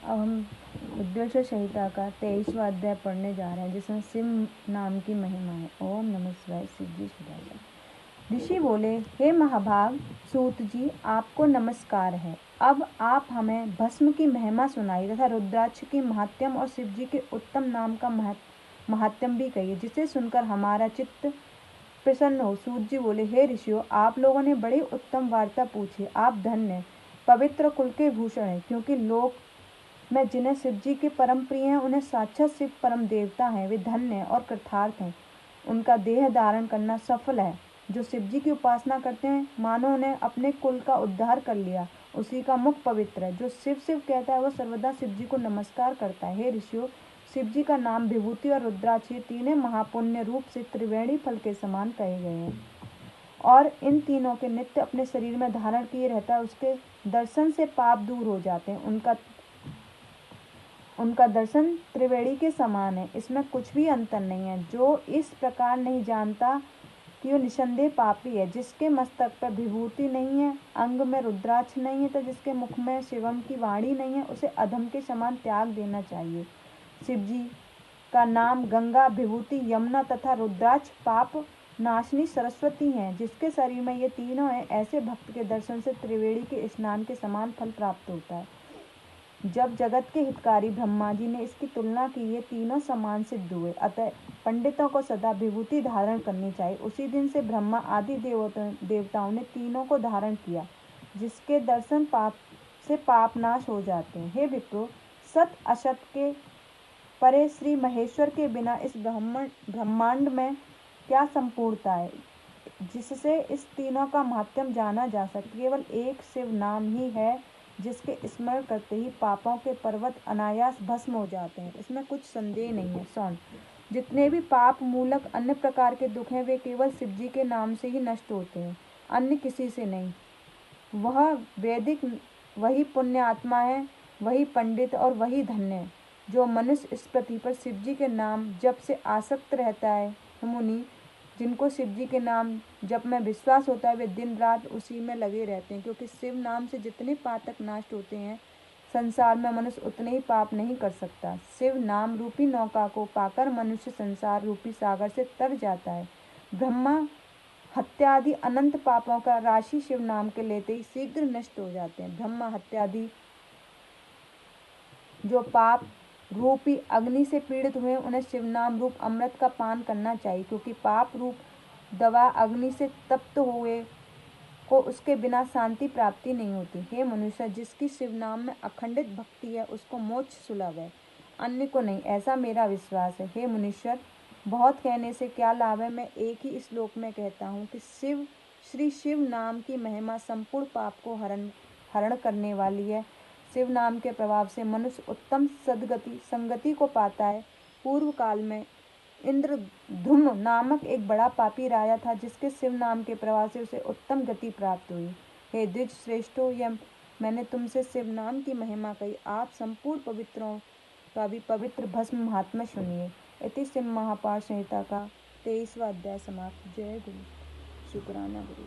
अब हम उद्देश्य संहिता का 23वां अध्याय पढ़ने जा रहे हैं, जिसमें शिव नाम की महिमा है। ओम नमः शिवाय। सिद्धि सुधाकर ऋषि बोले, हे महाभाग सूत जी, आपको नमस्कार है। अब आप हमें भस्म की महिमा सुनाई तथा रुद्राक्ष की महात्म्य और शिव जी के उत्तम नाम का महात्म्य भी कहिए, जिसे सुनकर हमारा चित्त प्रसन्न हो। सूत जी बोले, हे ऋषियों, आप लोगों ने बड़ी उत्तम वार्ता पूछी। आप धन्य पवित्र कुल के भूषण हैं, क्योंकि लोक में जिन्हें शिव जी के परम प्रिय हैं, उन्हें साक्षात शिव परम देवता हैं। वे धन्य और कृतार्थ हैं। उनका देह धारण करना सफल है। जो शिव जी की उपासना करते हैं, मानो उन्हें अपने कुल का उद्धार कर लिया। उसी का मुख पवित्र है। जो शिव शिव कहता है, वह सर्वदा शिव जी को नमस्कार करता है। हे ऋषियों, शिव जी का नाम विभूति और रुद्राक्ष, ये तीनों महापुण्य रूप से त्रिवेणी फल के समान कहे गए हैं, और इन तीनों के नित्य अपने शरीर में धारण किए रहता है। उसके दर्शन से पाप दूर हो जाते हैं। उनका दर्शन त्रिवेणी के समान है, इसमें कुछ भी अंतर नहीं है। जो इस प्रकार नहीं जानता कि वो निसंदेह पापी है। जिसके मस्तक पर विभूति नहीं है, अंग में रुद्राक्ष नहीं है, तो जिसके मुख में शिवम की वाणी नहीं है, उसे अधम के समान त्याग देना चाहिए। शिव जी का नाम गंगा, विभूति, यमुना तथा रुद्राक्ष पाप नाशनी सरस्वती हैं। जिसके शरीर में ये तीनों हैं, ऐसे भक्त के दर्शन से त्रिवेणी के स्नान के समान फल प्राप्त होता है। जब जगत के हितकारी ब्रह्मा जी ने इसकी तुलना की, ये तीनों समान सिद्ध हुए। अतः पंडितों को सदा विभूति धारण करनी चाहिए। उसी दिन से ब्रह्मा आदि देवताओं ने तीनों को धारण किया, जिसके दर्शन से पाप नाश हो जाते हैं। हे विप्रो, सत असत के परे श्री महेश्वर के बिना इस ब्रह्मांड में क्या संपूर्णता है, जिससे इस तीनों का महात्म्य जाना जा सकता। केवल एक शिव नाम ही है, जिसके स्मरण करते ही पापों के पर्वत अनायास भस्म हो जाते हैं। इसमें कुछ संदेह नहीं है। सौन जितने भी पाप मूलक अन्य प्रकार के दुख हैं, वे केवल शिव जी के नाम से ही नष्ट होते हैं, अन्य किसी से नहीं। वह वैदिक, वही पुण्य आत्मा है, वही पंडित और वही धन्य है। जो मनुष्य इस पृथ्वी पर शिव जी के नाम जप से आसक्त रहता है, मुनि जिनको शिव जी के नाम जप में विश्वास होता है, वे दिन रात उसी में लगे रहते हैं। क्योंकि शिव नाम से जितने पातक नष्ट होते हैं, संसार में मनुष्य उतने ही पाप नहीं कर सकता। शिव नाम रूपी नौका को पाकर मनुष्य संसार रूपी सागर से तर जाता है। ब्रह्मा हत्यादि अनंत पापों का राशि शिव नाम के लेते ही शीघ्र नष्ट हो जाते हैं। ब्रह्मा हत्यादि जो पाप रूपी अग्नि से पीड़ित हुए, उन्हें शिव नाम रूप अमृत का पान करना चाहिए, क्योंकि पाप रूप दवा अग्नि से तप्त हुए को उसके बिना शांति प्राप्ति नहीं होती। हे मनुष्य, जिसकी शिव नाम में अखंडित भक्ति है, उसको मोक्ष सुलभ है, अन्य को नहीं, ऐसा मेरा विश्वास है। हे मनुष्य, बहुत कहने से क्या लाभ है। मैं एक ही श्लोक में कहता हूँ कि श्री शिव नाम की महिमा संपूर्ण पाप को हरण करने वाली है। शिव नाम के प्रभाव से मनुष्य उत्तम संगति को पाता है। पूर्व काल में इंद्रधुम्न नामक एक बड़ा पापी राजा था, जिसके शिव नाम के प्रभाव से उसे उत्तम गति प्राप्त हुई। हे द्विज श्रेष्ठो, यह मैंने तुमसे शिव नाम की महिमा कही। आप संपूर्ण पवित्रों का भी पवित्र भस्म महात्म्य सुनिए। इति शिव महापाठ संहिता का 23वां अध्याय समाप्त। जय गुरु। शुक्राना गुरु।